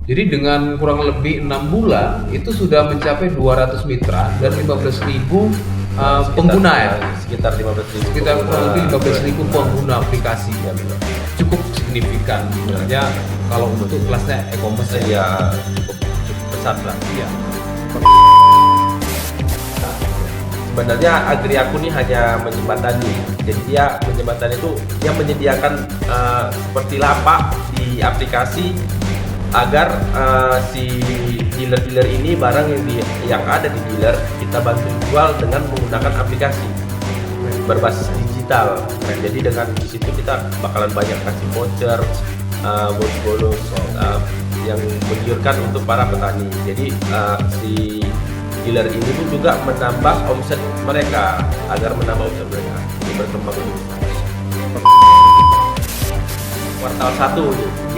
Jadi dengan kurang lebih 6 bulan itu sudah mencapai 200 mitra dan 15.000 pengguna ya. Sekitar 15.000. Sekitar kurang lebih 15.000 pengguna aplikasi ya. Cukup signifikan sebenarnya kalau untuk kelasnya e-commerce ya, cukup besar lah. Iya. Sebenarnya Agriaku ini hanya menjembatani. Jadi dia menjembatani itu dia menyediakan seperti lapak di aplikasi agar si dealer-dealer ini barang yang ada di dealer kita bantu jual dengan menggunakan aplikasi berbasis digital. Jadi dengan di situ kita bakalan banyak kasih voucher, bonus-bonus yang menggiurkan untuk para petani. Jadi si dealer ini pun juga menambah omset mereka agar menambah omset mereka berkembang lebih besar. Kuartal 1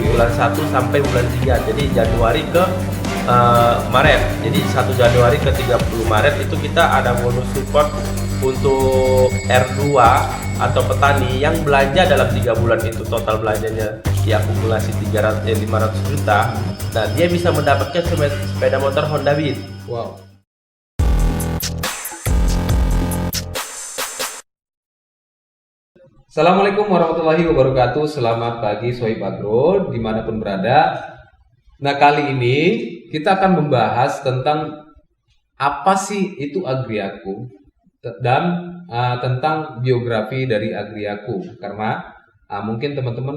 di bulan 1 sampai bulan 3, jadi Januari ke Maret. Jadi 1 Januari ke 30 Maret itu kita ada bonus support untuk R2 atau petani yang belanja dalam 3 bulan itu total belanjanya diakumulasi 500 juta. Nah, dia bisa mendapatkan sepeda motor Honda Beat. Wow. Assalamualaikum warahmatullahi wabarakatuh. Selamat pagi Sohib Agro dimanapun berada. Nah, kali ini kita akan membahas tentang apa sih itu Agriaku dan tentang biografi dari Agriaku, karena mungkin teman-teman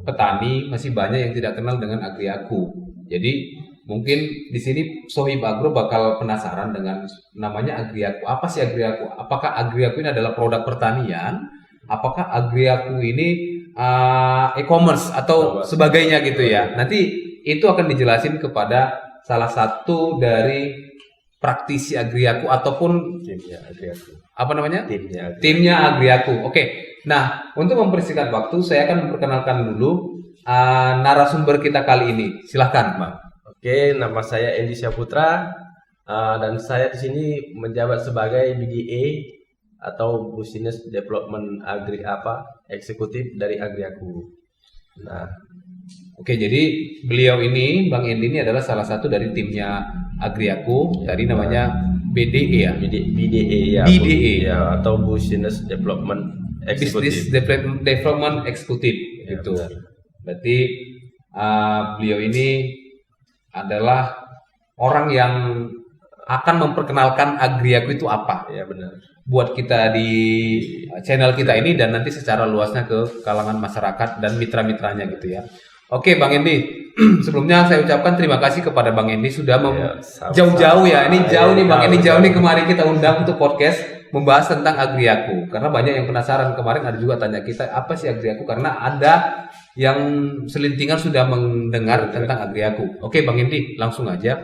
petani masih banyak yang tidak kenal dengan Agriaku. Jadi mungkin di sini Sohib Agro bakal penasaran dengan namanya Agriaku. Apa sih Agriaku? Apakah Agriaku ini adalah produk pertanian? Apakah Agriaku ini e-commerce atau sebagainya gitu ya? Nanti itu akan dijelasin kepada salah satu dari praktisi Agriaku ataupun Timnya Agriaku. apa namanya? Timnya Agriaku. Oke. Nah, untuk mempersingkat waktu, saya akan memperkenalkan dulu narasumber kita kali ini. Silahkan, Bang. Oke, nama saya Endi Syahputra dan saya di sini menjabat sebagai BDA atau Business Development Eksekutif dari Agriaku. Nah, oke, jadi beliau ini, Bang Endi ini adalah salah satu dari timnya Agriaku. Tadi namanya BDE ya? BDA ya. BDA ya, atau Business Development Business Eksekutif. Development Eksekutif Ya, gitu. benar. Berarti beliau ini adalah orang yang akan memperkenalkan Agriaku itu apa. Ya, benar. Buat kita di channel kita ini dan nanti secara luasnya ke kalangan masyarakat dan mitra-mitranya gitu ya. Oke, Bang Endi, sebelumnya saya ucapkan terima kasih kepada Bang Endi sudah jauh-jauh ya. Ini jauh nih Bang Endi, jauh nih kemarin kita undang untuk podcast membahas tentang Agriaku. Karena banyak yang penasaran, kemarin ada juga tanya kita apa sih Agriaku, karena ada yang selintingan sudah mendengar tentang Agriaku. Oke, Bang Endi, langsung aja.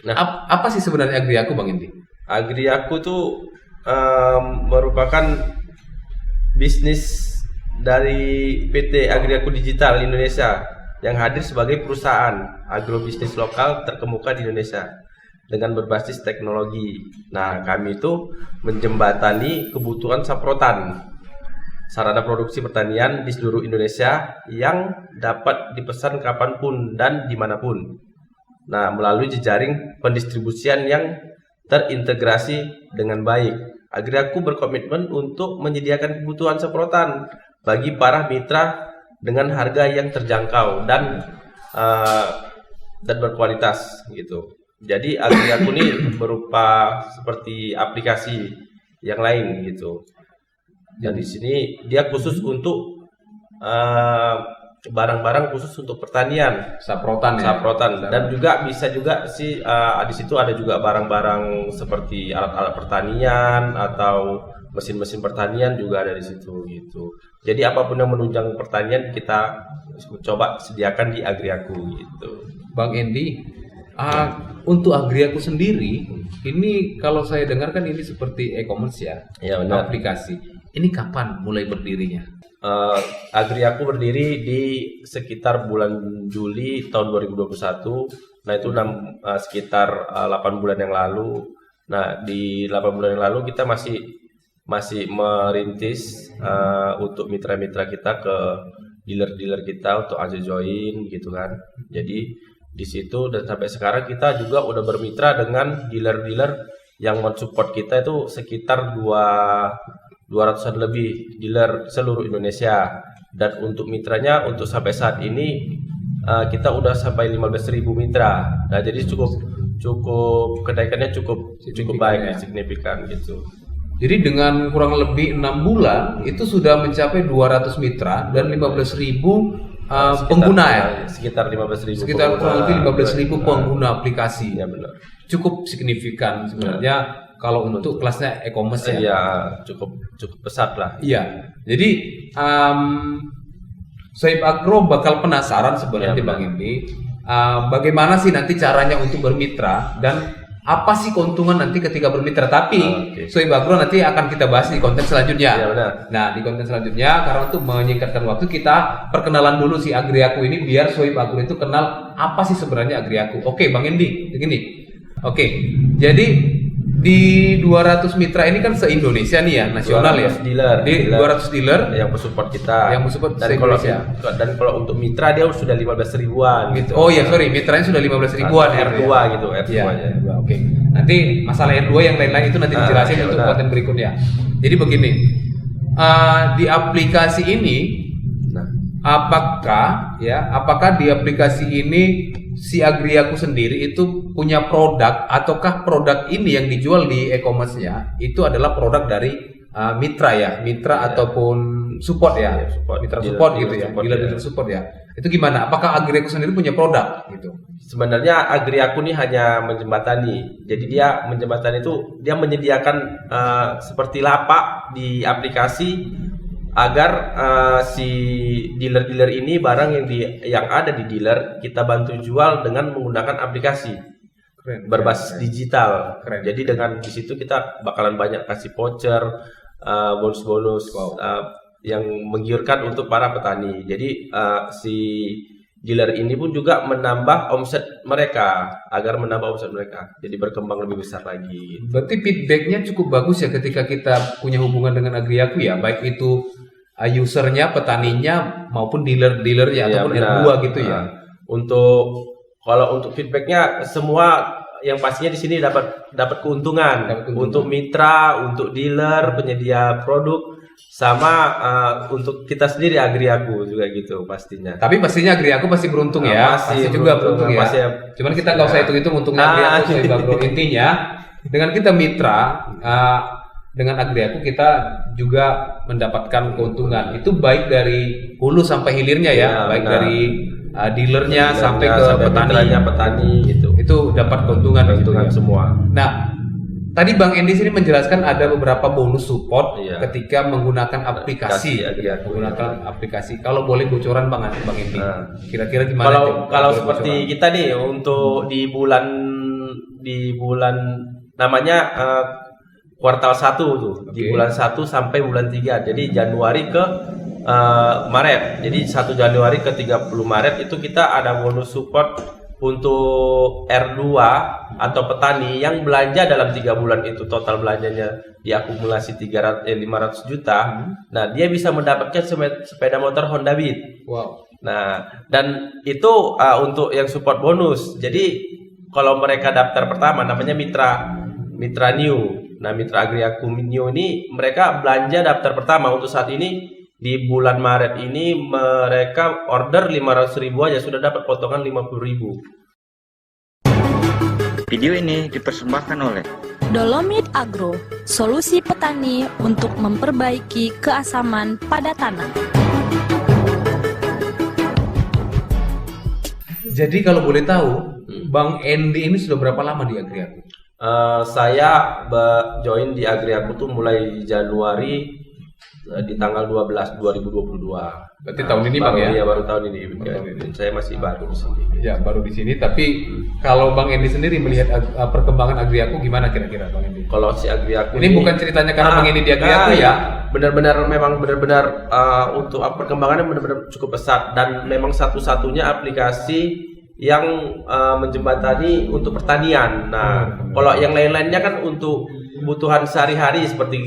Nah, apa sih sebenarnya Agriaku, Bang Endi? Agriaku tuh merupakan bisnis dari PT Agriaku Digital Indonesia yang hadir sebagai perusahaan agrobisnis lokal terkemuka di Indonesia dengan berbasis teknologi. Nah, kami itu menjembatani kebutuhan saprotan, sarana produksi pertanian di seluruh Indonesia yang dapat dipesan kapanpun dan dimanapun. Nah, melalui jejaring pendistribusian yang terintegrasi dengan baik. Agriaku berkomitmen untuk menyediakan kebutuhan semprotan bagi para mitra dengan harga yang terjangkau dan berkualitas gitu. Jadi Agriaku ini berupa seperti aplikasi yang lain gitu. Dan di sini dia khusus untuk barang-barang khusus untuk pertanian, Saprotan ya. Dan juga bisa juga sih di situ ada juga barang-barang seperti alat-alat pertanian atau mesin-mesin pertanian juga ada di situ gitu. Jadi apapun yang menunjang pertanian kita coba sediakan di Agriaku gitu. Bang Endi, untuk Agriaku sendiri ini kalau saya dengarkan ini seperti e-commerce ya, benar. aplikasi. Ini kapan mulai berdirinya? Agriaku berdiri di sekitar bulan Juli tahun 2021. Nah, itu sekitar 8 bulan yang lalu. Nah, di 8 bulan yang lalu kita masih merintis untuk mitra-mitra kita ke dealer-dealer kita untuk aja join gitu kan. Jadi di situ dan sampai sekarang kita juga udah bermitra dengan dealer-dealer yang mensupport kita itu sekitar 200-an lebih dealer seluruh Indonesia. Dan untuk mitranya untuk sampai saat ini kita udah sampai 15.000 mitra. Nah, jadi cukup kenaikannya cukup baik ya, signifikan gitu. Jadi dengan kurang lebih 6 bulan itu sudah mencapai 200 mitra dan 15.000 pengguna ya. Sekitar 15.000. Sekitar kurang lebih 15.000 pengguna aplikasi. Ya benar. Cukup signifikan sebenarnya kalau untuk kelasnya e-commerce ya. Iya, cukup besar lah. Iya. Jadi Sohib Agro bakal penasaran sebenarnya Ya, Bang Indi, bagaimana sih nanti caranya untuk bermitra dan apa sih keuntungan nanti ketika bermitra. Tapi Sohib Agro nanti akan kita bahas di konten selanjutnya. Ya, benar. Nah, di konten selanjutnya, karena untuk menyingkatkan waktu, kita perkenalan dulu si Agriaku ini biar Sohib Agro itu kenal apa sih sebenarnya Agriaku. Oke, Bang Indi, begini. Oke, jadi di 200 mitra ini kan se-Indonesia nih ya, nasional ya. 200 dealer yang mensupport kita. Yang mensupport se-Indonesia. Dan kalau untuk mitra dia sudah 15 ribuan gitu. Oh iya, sorry, mitranya sudah 15 ribuan R2 gitu, R2 ya. nya. Oke. Nanti masalah R2 yang lain-lain itu nanti dijelasin ya, untuk benar. konten berikutnya. Jadi begini, di aplikasi ini apakah di aplikasi ini si Agriaku sendiri itu punya produk, ataukah produk ini yang dijual di e-commerce-nya itu adalah produk dari mitra ataupun support ya, mitra support gitu ya, dealer support ya. Itu gimana? Apakah Agriaku sendiri punya produk gitu? Sebenarnya Agriaku ini hanya menjembatani. Jadi dia menjembatani itu dia menyediakan seperti lapak di aplikasi agar si dealer-dealer ini barang yang ada di dealer kita bantu jual dengan menggunakan aplikasi berbasis digital. Jadi dengan di situ kita bakalan banyak kasih voucher, bonus-bonus yang menggiurkan untuk para petani. Jadi si dealer ini pun juga menambah omset mereka jadi berkembang lebih besar lagi. Berarti feedbacknya cukup bagus ya ketika kita punya hubungan dengan Agriaku ya, baik itu usernya, petaninya maupun dealernya ataupun R2 gitu ya. Kalau untuk feedbacknya semua yang pastinya di sini dapat keuntungan. Untuk mitra, untuk dealer, penyedia produk, sama untuk kita sendiri Agriaku juga gitu pastinya. Tapi pastinya Agriaku pasti beruntung ya. Pasti juga beruntung ya. Cuman kita nggak usah hitung-hitung untungnya Agriaku. Intinya dengan kita mitra dengan Agriaku kita juga mendapatkan keuntungan. Itu baik dari hulu sampai hilirnya ya, baik dari dealernya sampai ke petani gitu. Itu dapat keuntungan semua. Nah, tadi Bang Endi sini menjelaskan ada beberapa bonus support ketika menggunakan aplikasi. Menggunakan aplikasi. Kalau boleh bocoran Bang Endi, kira-kira gimana? Kalau seperti kita nih untuk di bulan namanya kuartal 1 tuh, di bulan 1 sampai bulan 3. Jadi Januari ke Maret. Jadi 1 Januari ke 30 Maret itu kita ada bonus support untuk R2 atau petani yang belanja dalam 3 bulan itu total belanjanya diakumulasi 500 juta. Nah, dia bisa mendapatkan sepeda motor Honda Beat. Wow. Nah, dan itu untuk yang support bonus. Jadi kalau mereka daftar pertama namanya Mitra New. Nah, Mitra Agriaku New ini mereka belanja daftar pertama untuk saat ini di bulan Maret ini mereka order 500.000 aja sudah dapat potongan 50.000. Video ini dipersembahkan oleh Dolomit Agro, solusi petani untuk memperbaiki keasaman pada tanah. Jadi kalau boleh tahu, Bang Endi ini sudah berapa lama di Agriaku? Saya join di Agriaku tuh mulai Januari di tanggal 12 2022. Berarti tahun ini Bang ya? Iya, baru tahun ini. Saya masih baru di sini. Ya, baru di sini. Tapi kalau Bang Endi sendiri melihat perkembangan Agriaku gimana kira-kira Bang Endi? Kalau si Agriaku ini bukan ceritanya karena Bang Endi di Agriaku ya. Benar-benar untuk perkembangannya benar-benar cukup pesat dan memang satu-satunya aplikasi yang menjembatani untuk pertanian. Nah, kalau yang lain-lainnya kan untuk kebutuhan sehari-hari seperti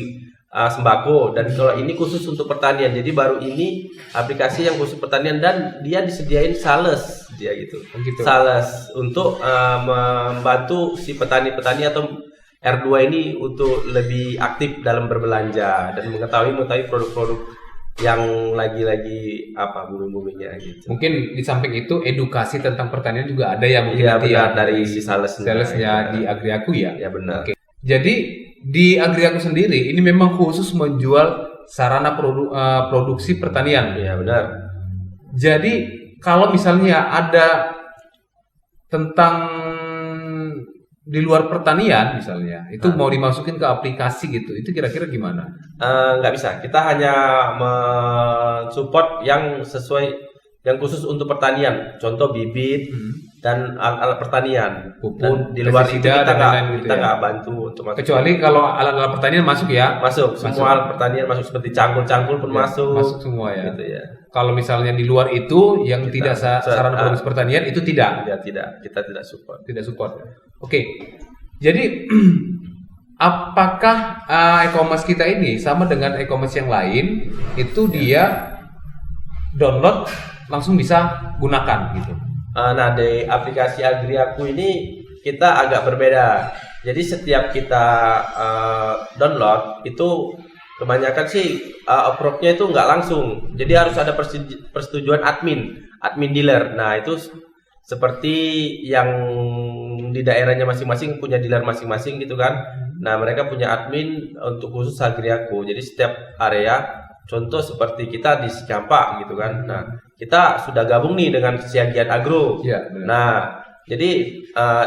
sembako, dan kalau ini khusus untuk pertanian. Jadi baru ini aplikasi yang khusus pertanian, dan dia disediain sales dia gitu. Begitu. Sales untuk membantu si petani-petani atau R2 ini untuk lebih aktif dalam berbelanja dan mengetahui produk-produk yang lagi booming-boomingnya gitu. Mungkin di samping itu edukasi tentang pertanian juga ada yang mungkin Iya, nanti benar, dari si salesnya di Agriaku ya. Ya benar. Oke. Jadi di Agriaku sendiri ini memang khusus menjual sarana produksi pertanian. Iya benar. Jadi kalau misalnya ada tentang di luar pertanian misalnya, itu mau dimasukin ke aplikasi gitu, itu kira-kira gimana? Nggak bisa. Kita hanya mensupport yang sesuai, yang khusus untuk pertanian. Contoh bibit dan alat pertanian. Pupuk, Dan di luar itu pestisida, kita dan lain-lain gitu kita ya. nggak bantu untuk masuk. Kecuali kalau alat-alat pertanian masuk ya? Masuk. Semua alat pertanian masuk, seperti cangkul pun Ya, masuk. masuk semua ya. Gitu ya. Kalau misalnya di luar itu yang tidak sarana produksi pertanian itu tidak. Ya, kita tidak support. Tidak support. Oke. Jadi apakah e-commerce kita ini sama dengan e-commerce yang lain itu dia download langsung bisa gunakan gitu? Nah, di aplikasi Agriaku ini kita agak berbeda. Jadi setiap kita download itu kebanyakan sih approve-nya itu nggak langsung. Jadi harus ada persetujuan admin dealer. Nah, itu seperti yang di daerahnya masing-masing punya dealer masing-masing gitu kan. Nah, mereka punya admin untuk khusus Agriaku. Jadi setiap area, contoh seperti kita di Cicampa gitu kan. Nah, kita sudah gabung nih dengan Siagian Agro. Iya, benar. Nah, jadi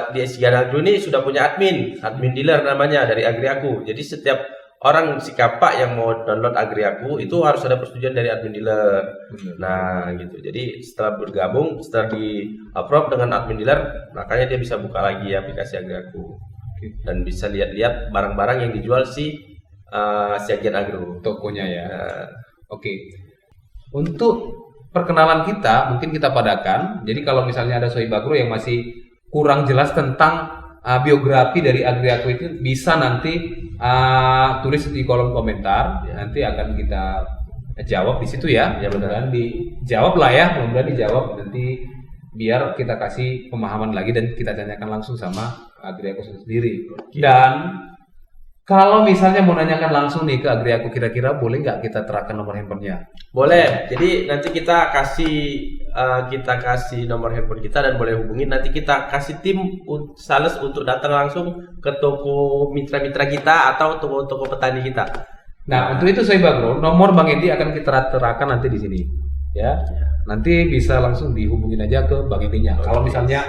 di Siagian Agro ini sudah punya admin dealer namanya dari Agriaku. Jadi setiap orang Cicampa yang mau download Agriaku itu harus ada persetujuan dari admin dealer. Benar. Nah, gitu. Jadi setelah bergabung, setelah di approve dengan admin dealer, makanya dia bisa buka lagi aplikasi Agriaku. Dan bisa lihat-lihat barang-barang yang dijual si Siagian Agro. Tokonya ya. Nah, Oke. Untuk perkenalan kita mungkin kita padakan. Jadi kalau misalnya ada Sohib Agro yang masih kurang jelas tentang biografi dari Agriaku itu, bisa nanti tulis di kolom komentar. Nanti akan kita jawab di situ ya. Ya, benar. Mudah-mudahan dijawab lah ya. Mudah-mudahan dijawab nanti biar kita kasih pemahaman lagi dan kita tanyakan langsung sama Agriaku sendiri. Dan kalau misalnya mau nanyakan langsung nih ke Agriaku, kira-kira boleh nggak kita terapkan nomor handphonenya? boleh. Jadi nanti kita kasih nomor handphone kita dan boleh hubungin. Nanti kita kasih tim sales untuk datang langsung ke toko mitra-mitra kita atau toko-toko petani kita. Nah, untuk itu Sohib Agro, nomor Bang Edi akan kita terapkan nanti di sini. Ya. Nanti bisa langsung dihubungin aja ke Bang Edinya. Kalau misalnya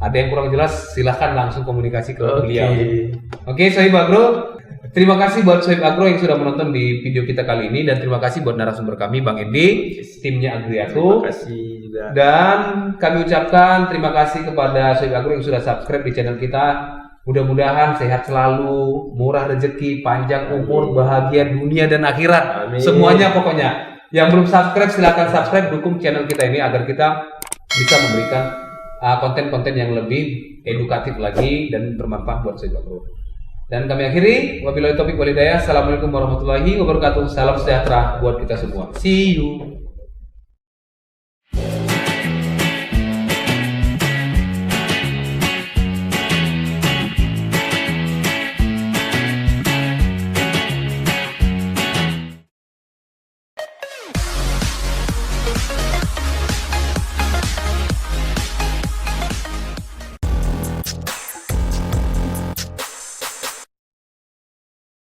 ada yang kurang jelas, silahkan langsung komunikasi ke beliau. Oke, Sohib Agro. Terima kasih buat Sohib Agro yang sudah menonton di video kita kali ini, dan terima kasih buat narasumber kami Bang Edi, timnya Agriaku. Terima kasih juga. Dan kami ucapkan terima kasih kepada Sohib Agro yang sudah subscribe di channel kita. Mudah-mudahan sehat selalu, murah rezeki, panjang umur, bahagia dunia dan akhirat. Amin. Semuanya pokoknya. Yang belum subscribe silahkan subscribe, dukung channel kita ini agar kita bisa memberikan konten-konten yang lebih edukatif lagi dan bermanfaat buat Sohib Agro. Dan kami akhiri, wabillahi taufiq wal hidayah. Assalamualaikum warahmatullahi wabarakatuh. Salam sejahtera buat kita semua. See you.